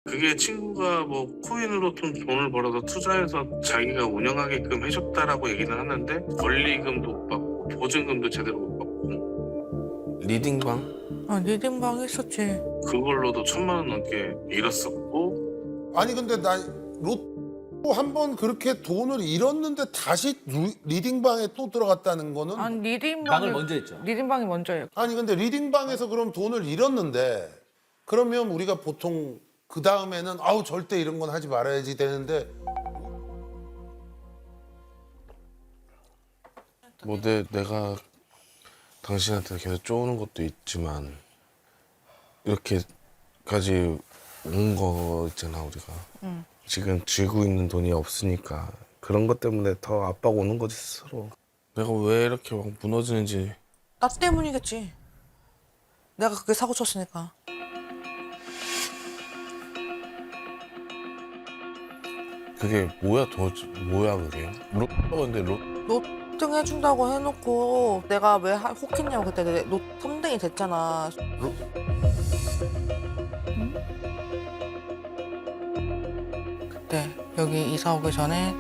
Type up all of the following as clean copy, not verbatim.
그게 친구가 뭐 코인으로 좀 돈을 벌어서 투자해서 자기가 운영하게끔 해줬다라고 얘기는 하는데 권리금도 못 받고 보증금도 제대로 못 받고 리딩방 리딩방 했었지. 그걸로도 1,000만 원 넘게 잃었었고. 아니 근데 나 로또 한 번 그렇게 돈을 잃었는데 다시 리딩방에 또 들어갔다는 거는 아니 방을 리딩방이 먼저 했죠. 리딩방이 먼저예요. 아니 근데 리딩방에서 그럼 돈을 잃었는데 그러면 우리가 보통 그 다음에는 아우 절대 이런 건 하지 말아야지 되는데 뭐 내가 당신한테 계속 쪼는 것도 있지만 이렇게까지 온 거 있잖아 우리가. 지금 쥐고 있는 돈이 없으니까 그런 것 때문에 더 압박 오는 거지 스스로. 내가 왜 이렇게 막 무너지는지. 나 때문이겠지. 내가 그게 사고 쳤으니까. 그게 뭐야 도대체 뭐야 그게? 근데 노등 해준다고 해놓고 내가 왜 혹했냐고 그때 노 3등이 됐잖아. 그때 여기 이사 오기 전에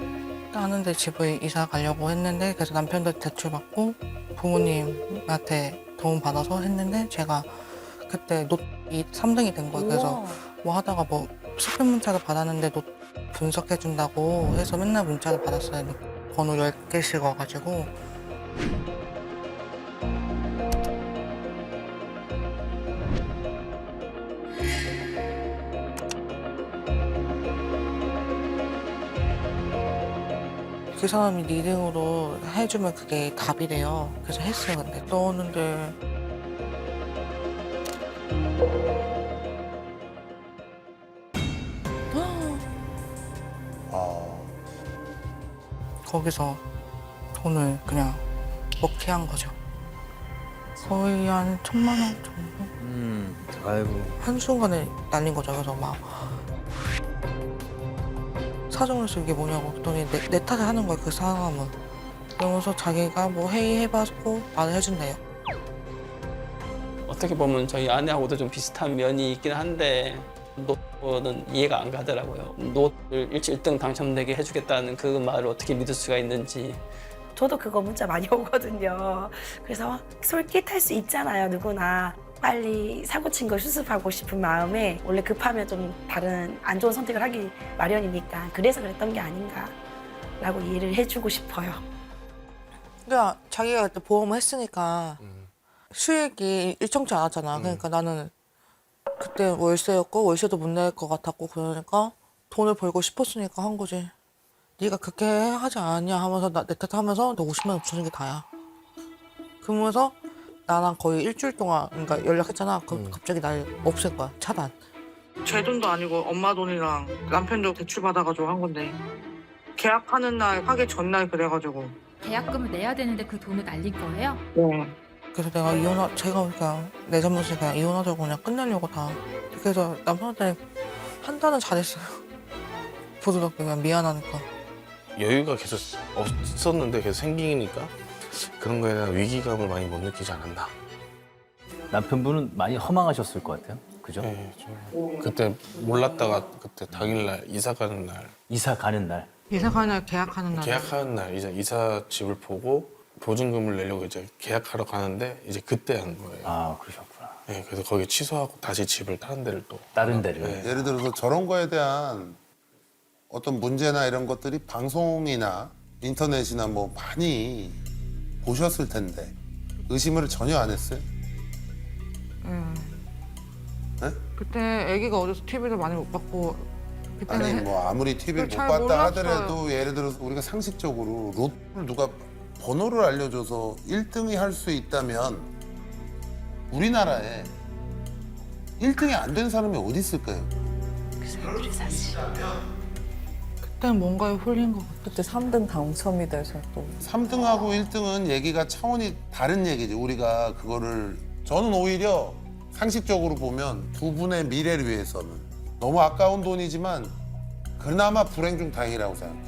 하는데 집을 이사 가려고 했는데 그래서 남편도 대출받고 부모님한테 도움 받아서 했는데 제가 그때 노이 3등이 된 거예요. 그래서 뭐 하다가 뭐 스팸 문자를 받았는데 노 분석해준다고 해서 맨날 문자를 받았어요. 번호 10개씩 와가지고. 그 사람이 리딩으로 해주면 그게 답이래요. 그래서 했어요. 근데 떠오는데 거기서 돈을 그냥 먹튀 한 거죠. 거의 한 1,000만 원 정도? 아이고. 한순간에 날린 거죠. 그래서 막 사정해서 이게 뭐냐고 그랬더니 내 탓을 하는 거예요. 그 사람은. 그러면서 자기가 뭐 회의해봤고 말을 해준대요. 어떻게 보면 저희 아내하고도 좀 비슷한 면이 있긴 한데 노트는 이해가 안 가더라고요. 노트를 일찍 1등 당첨되게 해주겠다는 그 말을 어떻게 믿을 수가 있는지. 저도 그거 문자 많이 오거든요. 그래서 솔깃할 수 있잖아요, 누구나. 빨리 사고 친 걸 수습하고 싶은 마음에 원래 급하면 좀 다른 안 좋은 선택을 하기 마련이니까 그래서 그랬던 게 아닌가라고 이해를 해주고 싶어요. 그러니까 자기가 그때 보험을 했으니까 수익이 일정치 않았잖아. 그러니까 나는 그때 월세였고 월세도 못 낼 것 같았고 그러니까 돈을 벌고 싶었으니까 한 거지. 네가 그렇게 하지 않았냐 하면서 내 탓하면서 너 50만 원 붙여준 게 다야. 그러면서 나랑 거의 일주일 동안 그러니까 연락했잖아. 갑자기 날 없앤 거야. 차단. 제 돈도 아니고 엄마 돈이랑 남편도 대출 받아가지고 한 건데 계약하는 날 하기 전날 그래가지고. 계약금을 내야 되는데 그 돈을 날린 거예요? 네. 그래서 내가 제가 그냥 내 잘못을 그냥 이혼하자고 그냥 끝내려고 다. 그래서 남편한테 판단은 잘했어요. 보드럽게 그냥 미안하니까. 여유가 계속 없었는데 계속 생기니까 그런 거에 대한 위기감을 많이 못 느끼지 않았나. 남편분은 많이 허망하셨을 것 같아요. 그죠? 네, 좀 그때 몰랐다가 그때 당일날 이사 가는 날, 이사 가는 날. 이사 가는 날 계약하는 날. 계약하는 날 이제 이사 집을 보고 보증금을 내려고 이제 계약하러 가는데 이제 그때 한 거예요. 아, 그러셨구나. 네, 그래서 거기 취소하고 다시 집을 다른 데를 또. 다른 데를. 네. 예를 들어서 저런 거에 대한 어떤 문제나 이런 것들이 방송이나 인터넷이나 뭐 많이 보셨을 텐데 의심을 전혀 안 했어요? 네? 그때 아기가 어려서 TV를 많이 못 봤고 그때는 아니 뭐 아무리 TV를 못 잘 봤다 몰랐어요. 하더라도 예를 들어서 우리가 상식적으로 로또를 누가 번호를 알려줘서 1등이 할 수 있다면 우리나라에 1등이 안 된 사람이 어디 있을까요? 그때는 뭔가에 홀린 것 같아. 그때 3등 당첨이 돼서 또 3등하고 1등은 얘기가 차원이 다른 얘기지. 우리가 그거를 저는 오히려 상식적으로 보면 두 분의 미래를 위해서는 너무 아까운 돈이지만 그나마 불행 중 다행이라고 생각해.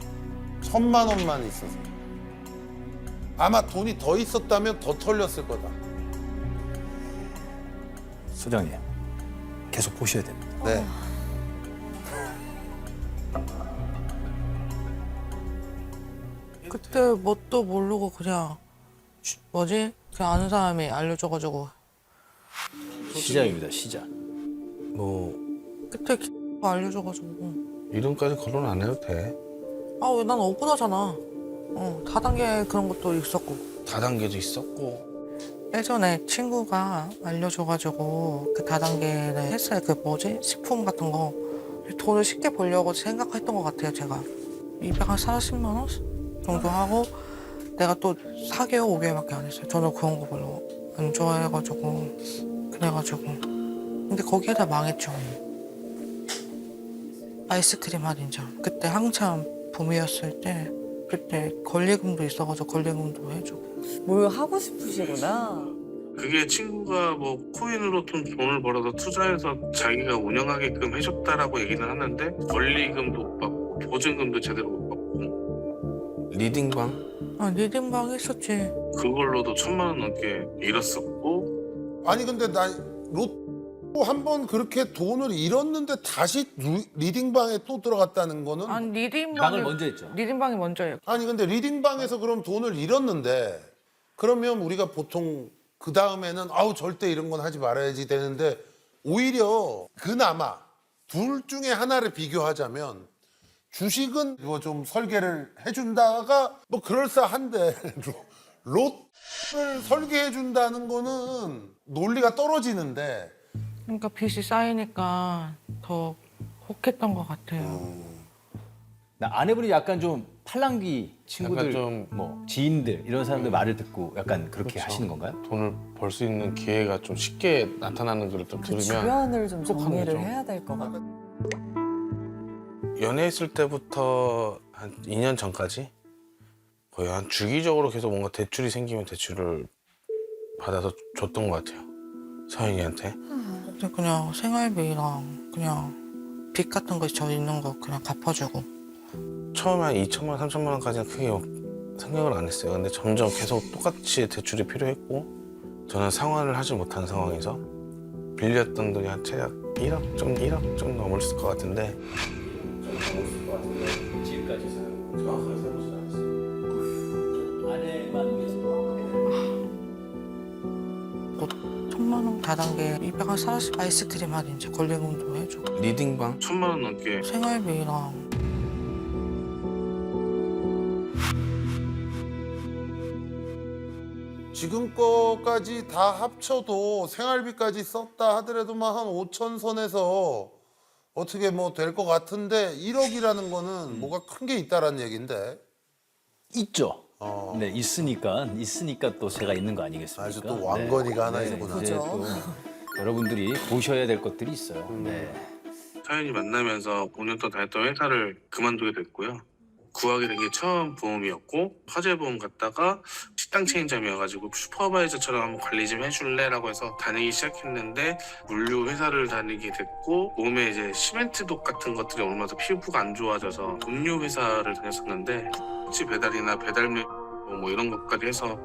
1,000만 원만 있어서. 아마 돈이 더 있었다면 더 털렸을 거다. 소장님, 계속 보셔야 됩니다. 네. 그때 뭣도 모르고 그냥 뭐지? 그냥 아는 사람이 알려줘가지고 시작입니다. 시작. 뭐 그때 알려줘가지고 이름까지 거론 안 해도 돼. 아 왜 난 억울하잖아. 다단계 그런 것도 있었고 다단계도 있었고. 예전에 친구가 알려줘가지고 그 다단계를 했어요. 그 뭐지? 식품 같은 거 돈을 쉽게 벌려고 생각했던 것 같아요. 제가 240만 원 정도 하고 내가 또 4개월 5개월밖에 안 했어요. 저는 그런 거 별로 안 좋아해가지고 그래가지고 근데 거기에다 망했죠. 아이스크림 할인점 그때 한참 붐이었을 때 그때 권리금도 있어가지고 권리금도 해주고 뭘 하고 싶으시구나. 그게 친구가 뭐 코인으로 돈을 벌어서 투자해서 자기가 운영하게끔 해줬다라고 얘기는 하는데 권리금도 못 받고 보증금도 제대로 못 받고 리딩방 아 리딩방 했었지. 그걸로도 1,000만 원 넘게 잃었었고. 아니 근데 나 로또 한 번 그렇게 돈을 잃었는데 다시 리딩방에 또 들어갔다는 거는 아니 리딩방이 방을 먼저 했죠. 리딩방이 먼저예요. 아니 근데 리딩방에서 그럼 돈을 잃었는데 그러면 우리가 보통 그 다음에는 아우 절대 이런 건 하지 말아야지 되는데 오히려 그나마 둘 중에 하나를 비교하자면 주식은 뭐 좀 설계를 해준다가 뭐 그럴싸한데 로또를 설계해준다는 거는 논리가 떨어지는데 그러니까 빚이 쌓이니까 더 혹했던 것 같아요. 아내분이 약간 좀 팔랑귀 친구들, 약간 좀 뭐 지인들 이런 사람들 말을 듣고 약간 그렇게 그렇죠. 하시는 건가요? 돈을 벌 수 있는 기회가 좀 쉽게 나타나는 걸 좀 그 들으면 주변을 좀 똑똑한 정리를 거죠. 해야 될 것 같아. 연애했을 때부터 한 2년 전까지 거의 한 주기적으로 계속 뭔가 대출이 생기면 대출을 받아서 줬던 것 같아요. 서영이한테. 근데 그냥 생활비랑 그냥 빚 같은 거 저 있는 거 그냥 갚아주고. 처음에 한 2천만 원, 3천만 원까지는 크게 생각을 안 했어요. 근데 점점 계속 똑같이 대출이 필요했고 저는 상환을 하지 못한 상황에서 빌렸던 돈이 한 최대 1억 좀 넘을 것 같은데 지금까지 정확하게 세보진 않았어요. 아내만 위해서. 1,000만 원 다단계 240 아이스크림 할인제 권리금도 해주고. 리딩방 1,000만 원 넘게 생활비랑 지금 거까지 다 합쳐도 생활비까지 썼다 하더라도만 한 5천 선에서 어떻게 뭐 될 것 같은데 1억이라는 거는 뭐가 큰 게 있다라는 얘긴데. 있죠. 어. 네, 있으니까 또 제가 있는 거 아니겠습니까? 아주 또 왕건이가 하나 네, 있구나. 이제 또 여러분들이 보셔야 될 것들이 있어요. 네. 서연이 만나면서 5년 동안 다녔던 회사를 그만두게 됐고요. 구하게 된 게 처음 보험이었고 화재보험 갔다가 식당 체인점이어가지고 슈퍼바이저처럼 한번 관리 좀 해줄래라고 해서 다니기 시작했는데 물류 회사를 다니게 됐고 몸에 이제 시멘트독 같은 것들이 오면서 피부가 안 좋아져서 음료 회사를 다녔었는데 택시 배달이나 배달물 뭐 이런 것까지 해서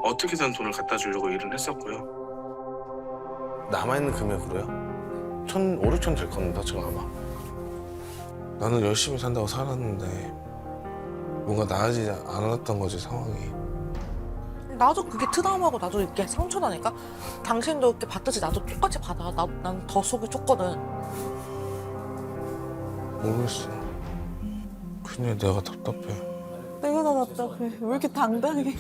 어떻게든 돈을 갖다 주려고 일을 했었고요. 남아있는 금액으로요? 1,500, 6천 될 겁니다 지금 아마. 나는 열심히 산다고 살았는데 뭔가 나아지지 않았던 거지 상황이. 나도 그게 트라우마고 나도 이렇게 상처나니까 당신도 이렇게 받듯이 나도 똑같이 받아. 난 더 속이 좁거든. 모르겠어. 그냥 내가 답답해. 내가 다 답답해. 왜 이렇게 당당해?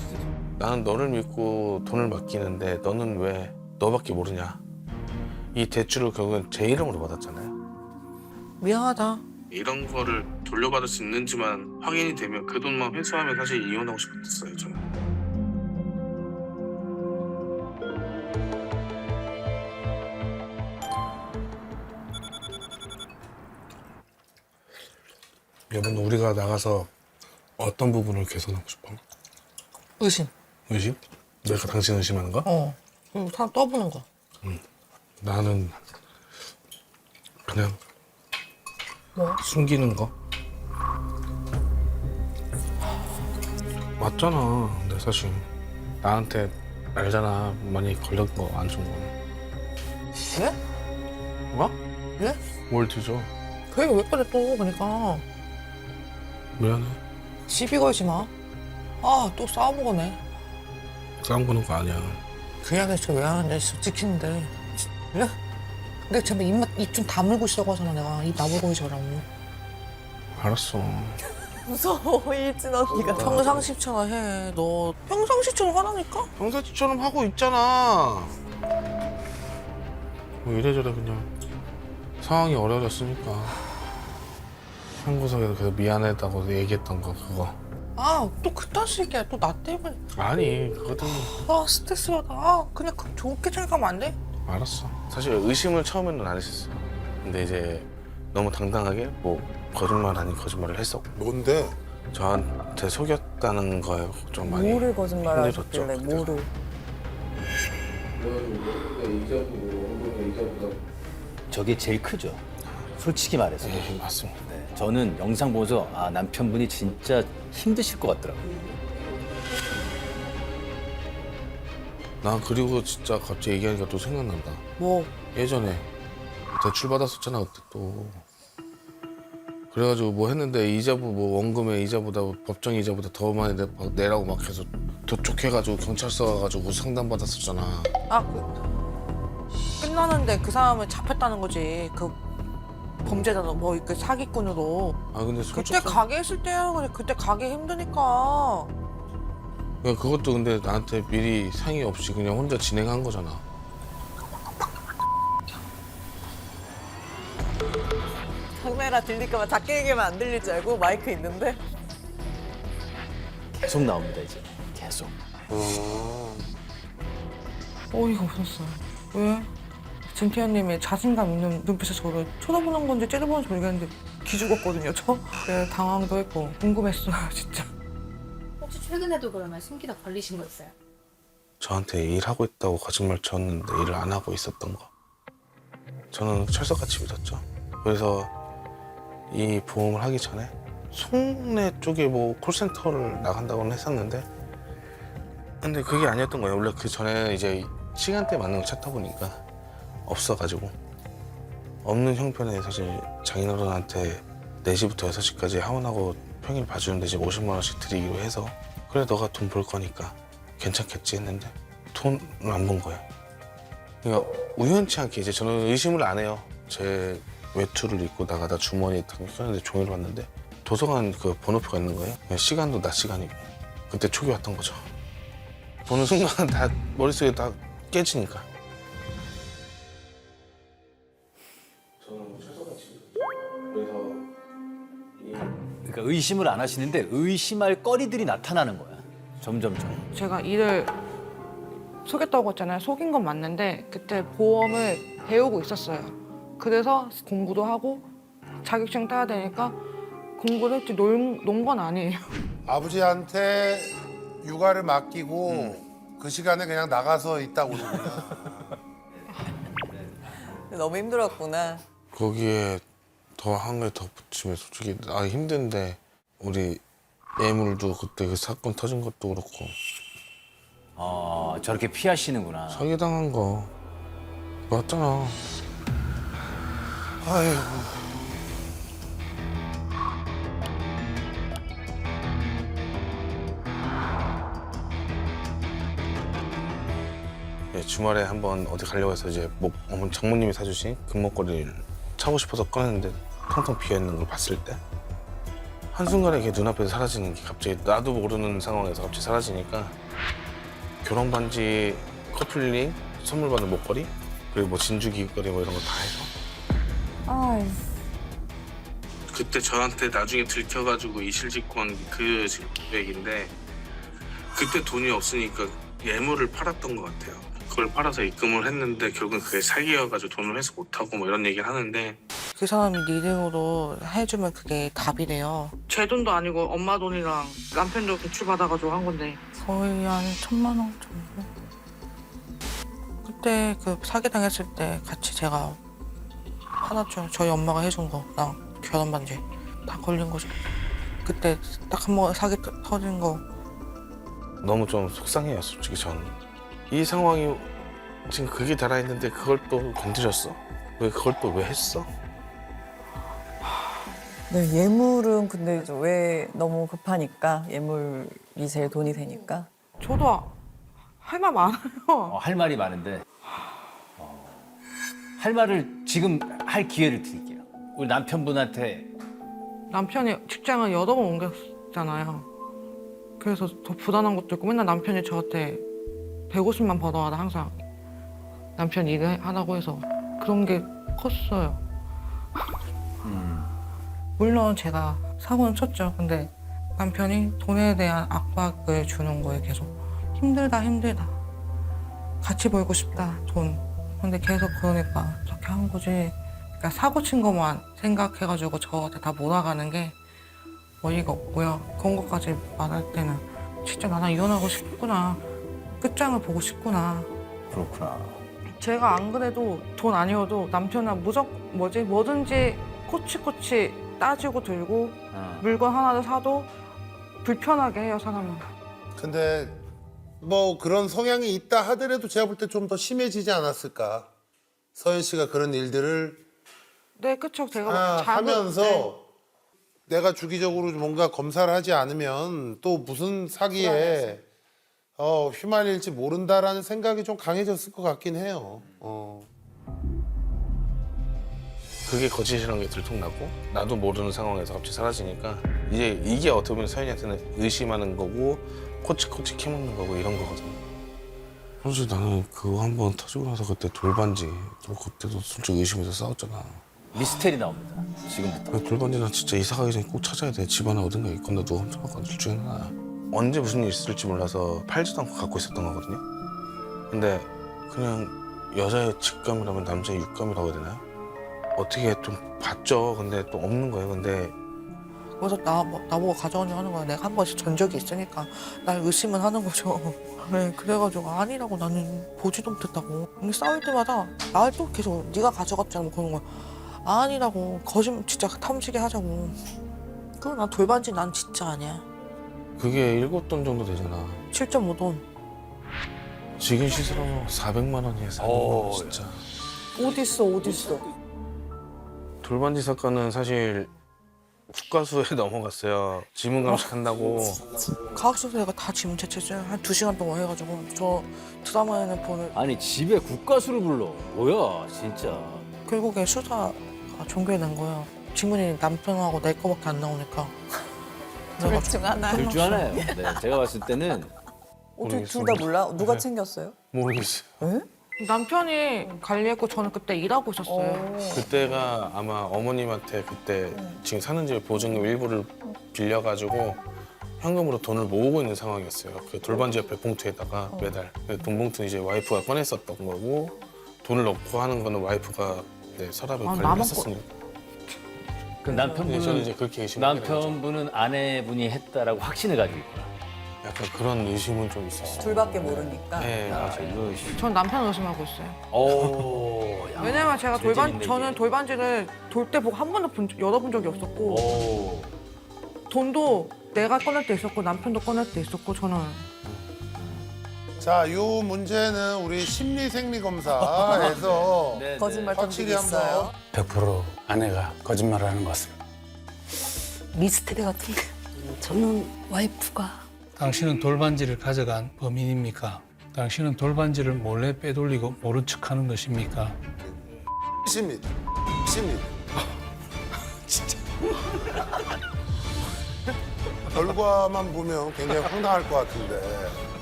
나는 너를 믿고 돈을 맡기는데 너는 왜 너밖에 모르냐. 이 대출을 결국엔 제 이름으로 받았잖아요. 미안하다. 이런 거를 돌려받을 수 있는지만 확인이 되면 그 돈만 회수하면 사실 이혼하고 싶었어요 저는. 이번 우리가 나가서 어떤 부분을 개선하고 싶어? 의심. 의심? 내가 당신 의심하는 거? 사람 떠보는 거. 나는 그냥 뭐? 숨기는 거. 맞잖아. 근데 사실 나한테 알잖아. 많이 걸린 거 안 준 거. 왜? 뭐? 왜? 뭘 뒤져? 그게 왜 그래 또 그러니까. 미안해. 시비 걸지 마. 아, 또 싸워보네. 싸움 거는 거 아니야. 그냥 대체 왜 하는데 지키는데. 그래? 근데 제발 입 좀 다물고 있으라고 하잖아, 내가. 입 다물고 있으라고. 알았어. 무서워 일진 언니가. 평상시처럼 해. 너 평상시처럼 하라니까? 평상시처럼 하고 있잖아. 뭐 이래저래 그냥 상황이 어려워졌으니까 한 구석에서 계속 미안하다고 얘기했던 거 그거. 아, 또 그딴 식이야. 또 나 때문에. 아니 그거든. 아, 스트레스 받아. 아, 그냥 좋게 생각하면 안 돼? 알았어. 사실 의심을 처음에는 안 했었어요. 근데 이제 너무 당당하게 뭐 거짓말 아닌 거짓말을 했었고 뭔데? 저한테 속였다는 거에 좀 많이 뭐를 거짓말하길래 힘들었죠, 뭐를. 저게 제일 크죠. 솔직히 말해서. 네, 맞습니다. 네, 저는 영상 보면서 아, 남편분이 진짜 힘드실 것 같더라고요. 난 그리고 진짜 갑자기 얘기하니까 또 생각난다. 뭐, 예전에 대출 받았었잖아 그때 또. 그래가지고 뭐 했는데 이자부 뭐 원금의 이자보다 법정 이자보다 더 많이 내라고 막 계속 도촉해가지고 경찰서 가가지고 상담 받았었잖아. 아, 끝나는데 그 사람을 잡혔다는 거지. 그 범죄자도 뭐, 그 사기꾼으로. 아 근데 그때 솔직히 가게 했을 때야 그래. 그때 가게 힘드니까. 그냥 그것도 근데 나한테 미리 상의 없이 그냥 혼자 진행한 거잖아. 카메라 들릴까봐 작게 얘기하면 안 들릴 줄 알고 마이크 있는데. 계속 나옵니다 이제. 계속. 어이가 없었어요. 왜? 진태현님이 자신감 있는 눈빛에서 저를 쳐다보는 건지 째려보는지 모르겠는데 기죽었거든요, 저. 그래, 당황도 했고 궁금했어요, 진짜. 혹시 최근에도 그러면 숨기다 걸리신 거 있어요? 저한테 일하고 있다고 거짓말 쳤는데 일을 안 하고 있었던 거. 저는 철석같이 믿었죠. 그래서 이 보험을 하기 전에 송내 쪽에 뭐 콜센터를 나간다고는 했었는데 근데 그게 아니었던 거예요. 원래 그 전에 이제 시간대 맞는 거 찾다 보니까 없어가지고 없는 형편에 사실 장인어른한테 4시부터 6시까지 하원하고 평일 봐주는 대신 50만 원씩 드리기로 해서 그래 너가 돈 벌 거니까 괜찮겠지 했는데 돈을 안 번 거예요. 그러니까 우연치 않게 이제 저는 의심을 안 해요. 제 외투를 입고 나가다 주머니에 딱 꼈는데 종이를 봤는데 도서관 그 번호표가 있는 거예요. 그냥 시간도 낮 시간이고 그때 촉이 왔던 거죠. 보는 순간 다 머릿속에 다 깨지니까. 저는 최소같이 그래서 그러니까 의심을 안 하시는데 의심할 거리들이 나타나는 거야. 점점점. 제가 일을 속였다고 했잖아요. 속인 건 맞는데 그때 보험을 배우고 있었어요. 그래서 공부도 하고 자격증 따야 되니까 공부를 했지 논 건 아니에요. 아버지한테 육아를 맡기고 그 시간에 그냥 나가서 있다고 그러구나. 너무 힘들었구나. 거기에 더 한 개 더 붙이면 솔직히 나 힘든데 우리 예물도 그때 그 사건 터진 것도 그렇고 저렇게 피하시는구나. 사기당한 거 맞잖아. 아이고. 예, 주말에 한번 어디 가려고 해서 이제 어머니 장모님이 사주신 금목걸이를 차고 싶어서 꺼냈는데 텅텅 비어있는 걸 봤을 때 한순간에 이게 눈앞에서 사라지는 게 갑자기 나도 모르는 상황에서 갑자기 사라지니까 결혼 반지, 커플링, 선물 받은 목걸이 그리고 뭐 진주 귀걸이 뭐 이런 거 다 해서 아이. 그때 저한테 나중에 들켜가지고 이실직고 한 그 금액인데 그때 돈이 없으니까 예물을 팔았던 것 같아요. 그걸 팔아서 입금을 했는데 결국은 그게 사기여가지고 돈을 회수 못하고 뭐 이런 얘기를 하는데 그 사람이 리딩으로 해주면 그게 답이래요. 제 돈도 아니고 엄마 돈이랑 남편도 대출 받아가지고 한 건데 거의 한 1,000만 원 정도. 그때 그 사기 당했을 때 같이 제가 팔았죠. 저희 엄마가 해준 거랑 결혼 반지 다 걸린 거죠. 그때 딱 한 번 사기 터진 거. 너무 좀 속상해요, 솔직히 저는. 이 상황이 지금 그게 달아있는데 그걸 또 건드렸어? 왜 그걸 또 왜 했어? 네, 예물은 근데 이제 왜 너무 급하니까 예물이 제일 돈이 되니까. 저도 할 말 많아요. 할 말이 많은데 할 말을 지금 할 기회를 드릴게요. 우리 남편분한테 남편이 직장을 여러 번 옮겼잖아요. 그래서 더 부담한 것도 있고 맨날 남편이 저한테 150만 벌어와라 항상 남편 일을 하라고 해서 그런 게 컸어요. 물론 제가 사고는 쳤죠. 근데 남편이 돈에 대한 압박을 주는 거에 계속 힘들다 같이 벌고 싶다 돈. 근데 계속 그러니까 저렇게 한 거지. 그러니까 사고 친 것만 생각해가지고 저한테 다 몰아가는 게 어이가 없고요. 그런 것까지 말할 때는 진짜 나랑 이혼하고 싶구나. 끝장을 보고 싶구나. 그렇구나. 제가 안 그래도 돈 아니어도 남편은 뭐든지 코치코치 따지고 들고 물건 하나를 사도 불편하게 해요, 사람은. 근데 뭐 그런 성향이 있다 하더라도 제가 볼 때 좀 더 심해지지 않았을까. 서현 씨가 그런 일들을 네, 그쵸. 제가 하면서 네. 내가 주기적으로 뭔가 검사를 하지 않으면 또 무슨 사기에 휘말릴지 모른다라는 생각이 좀 강해졌을 것 같긴 해요. 그게 거짓이라는 게 들통나고 나도 모르는 상황에서 갑자기 사라지니까 이게 어떻게 보면 서연이한테는 의심하는 거고 코치코치 캐먹는 거고 이런 거거든요. 사실 나는 그거 한 번 터지고 나서 그때 돌반지 그때도 솔직히 의심해서 싸웠잖아. 미스테리 나옵니다. 지금부터. 돌반지는 진짜 이사 가기 전에 꼭 찾아야 돼. 집 안에 어딘가 있거나 누가 훔쳐가거나 둘 중에 하나야. 언제 무슨 일이 있을지 몰라서 팔지도 않고 갖고 있었던 거거든요. 근데 그냥 여자의 직감이라면 남자의 육감이라고 해야 되나요? 어떻게 좀 봤죠. 근데 또 없는 거예요. 근데 그래서 나보고 가져오려고 하는 거야. 내가 한 번씩 전적이 있으니까 날 의심은 하는 거죠. 네, 그래가지고 아니라고 나는 보지도 못했다고. 근데 싸울 때마다 날 또 계속 네가 가져갔잖아 뭐 그런 거야. 아니라고 거짓말 진짜 탐지게 하자고. 그럼 나 돌반지 난 진짜 아니야. 그게 7돈 정도 되잖아. 7.5돈. 지금 시세로 400만 원이야. 400만 원 진짜. 어딨어. 돌반지 사건은 사실 국가수에 넘어갔어요. 지문 감식한다고. 과학수사가 다 지문 채취했어요. 한 2시간 동안 해가지고 저 드라마에는 보는 아니 집에 국가수를 불러. 뭐야 진짜. 결국에 수사가 종결된 거예요. 지문이 남편하고 내 거밖에 안 나오니까. 둘 중 하나. 둘 중 하나예요. 네, 제가 봤을 때는 어떻게 둘 다 몰라? 누가 챙겼어요? 모르겠어요. 남편이 관리했고 저는 그때 일하고 있었어요. 그때가 아마 어머님한테 그때 지금 사는 집에 보증금 일부를 빌려가지고 현금으로 돈을 모으고 있는 상황이었어요. 그 돌반지 옆에 봉투에다가 매달. 돈 봉투는 이제 와이프가 꺼냈었던 거고 돈을 넣고 하는 거는 와이프가 서랍에 관리를 나만 했었습니다. 그 저는 남편분은 이제 그렇게 의심하게 된 거죠. 남편분은 아내분이 했다라고 확신을 가지고 있구나. 약간 그런 의심은 좀 있었어요. 둘밖에 모르니까. 네, 야, 맞아요. 이거 전 남편 의심하고 있어요. 오. 야, 왜냐면 제가 제일 재밌네, 저는 이게. 돌반지를 돌 때 보고 한 번도 열어본 적이 없었고 오. 돈도 내가 꺼낼 때 있었고 남편도 꺼낼 때 있었고 저는 자, 요 문제는 우리 심리생리검사에서 네, 거짓말 확실히 탐지기 있어요. 한번 100% 아내가 거짓말을 하는 것 같습니다. 미스테리 같은데. 저는 와이프가 당신은 돌반지를 가져간 범인입니까? 당신은 돌반지를 몰래 빼돌리고 모른 척하는 것입니까? 십니다. 진짜. 결과만 보면 굉장히 황당할 것 같은데,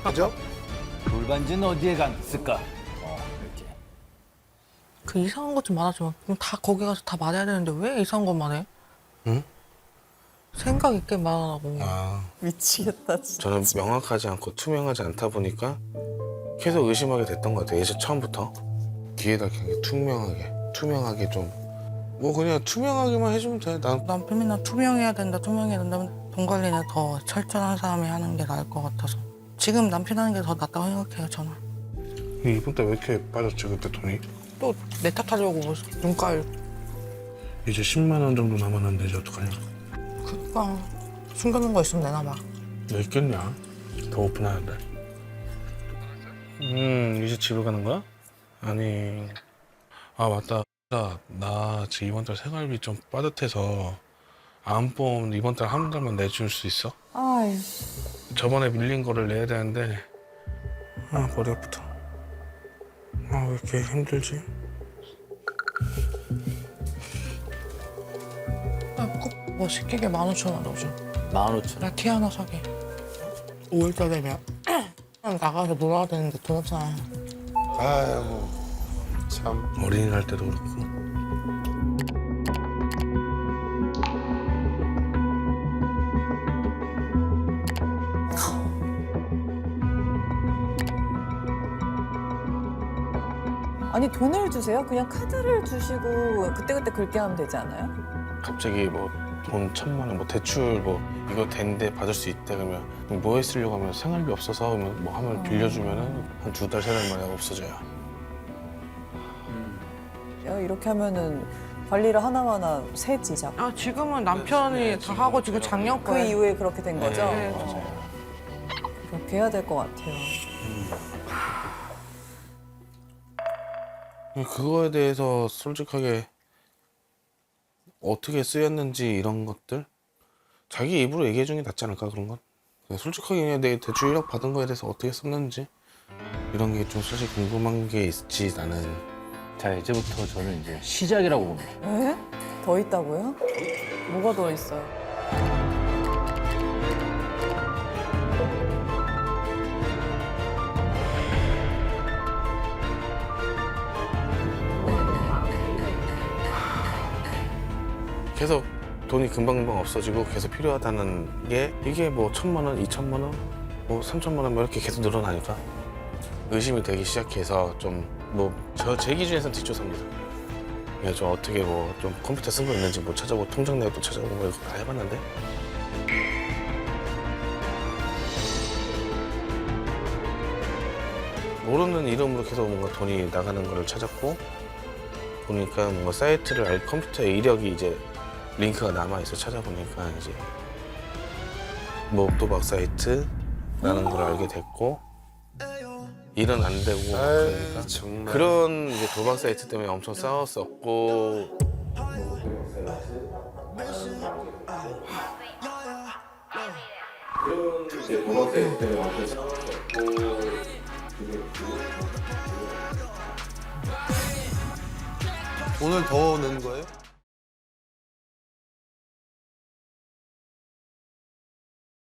그죠? 돌반지는 어디에 갔을까? 이렇게. 그 이상한 것 좀 말하지만 그럼 다 거기 가서 다 말해야 되는데 왜 이상한 것만 해? 응? 생각 있게 말하라고. 미치겠다 진짜. 저는 명확하지 않고 투명하지 않다 보니까 계속 의심하게 됐던 것 같아요. 예전 처음부터. 귀에다 그냥 투명하게 좀. 뭐 그냥 투명하게만 해주면 돼. 난 남편 맨날 투명해야 된다. 돈 관리는 더 철저한 사람이 하는 게 나을 것 같아서 지금 남편 하는 게 더 낫다고 생각해요. 저는 이번 달 왜 이렇게 빠졌지 그때 돈이? 또 내 탓하려고 눈깔 이제 10만 원 정도 남았는데 이제 어떡하냐? 그니까 숨겨놓은 거 있으면 내놔 봐. 너 있겠냐? 더 오픈하는데. 이제 집에 가는 거야? 아니. 아 맞다. 나 지금 이번 달 생활비 좀 빠듯해서 암보험 이번 달 한 달만 내줄 수 있어? 아이, 저번에 밀린 거를 내야 되는데 아 머리 아프다. 아 왜 이렇게 힘들지? 뭐 시키게 15,000원 넣어줘. 15,000원. 나 티 하나 사게. 5일달 되면 나가서 놀아야 되는데 돈 없잖아. 아이고 참. 어린이 날 때도 그렇고. 아니 돈을 주세요? 그냥 카드를 주시고 그때그때 긁게 하면 되지 않아요? 갑자기 뭐 돈 1,000만 원, 뭐 대출 뭐 이거 된대 받을 수 있대 그러면 뭐에 쓰려고 하면 생활비 없어서 그러면 뭐 하면 빌려주면은 한 2달, 3달 만에 없어져요. 이렇게 하면은 관리를 하나하나 세지작. 아 지금은 남편이 다 하고 지금 작년 그 거에 이후에 그렇게 된 거죠? 네. 그렇게 해야 될 것 같아요. 그거에 대해서 솔직하게 어떻게 쓰였는지 이런 것들 자기 입으로 얘기해 주는 게 낫지 않을까 그런 건? 그냥 솔직하게 그냥 내 대출 1억 받은 거에 대해서 어떻게 썼는지 이런 게 좀 사실 궁금한 게 있지 나는. 자, 이제부터 저는 이제 시작이라고 봅니다. 에? 더 있다고요? 뭐가 더 있어요? 계속 돈이 금방금방 없어지고 계속 필요하다는 게 이게 뭐 1,000만 원, 2,000만 원, 뭐 3,000만 원 뭐 이렇게 계속 늘어나니까 의심이 되기 시작해서 좀 뭐 제 기준에서는 뒷조사입니다. 그냥 좀 어떻게 뭐 좀 컴퓨터 쓴 거 있는지 뭐 찾아보고 통장 내역도 찾아보고 뭐 이거 다 해봤는데 모르는 이름으로 계속 뭔가 돈이 나가는 거를 찾았고 보니까 뭔가 사이트를 컴퓨터에 이력이 이제 링크가 남아있어 찾아보니까 이제 뭐 도박 사이트라는 걸 알게 됐고 일은 안 되고 그러니까 정말. 그런 이제 도박 사이트 때문에 엄청 싸웠었고 돈을 더 넣은 거예요?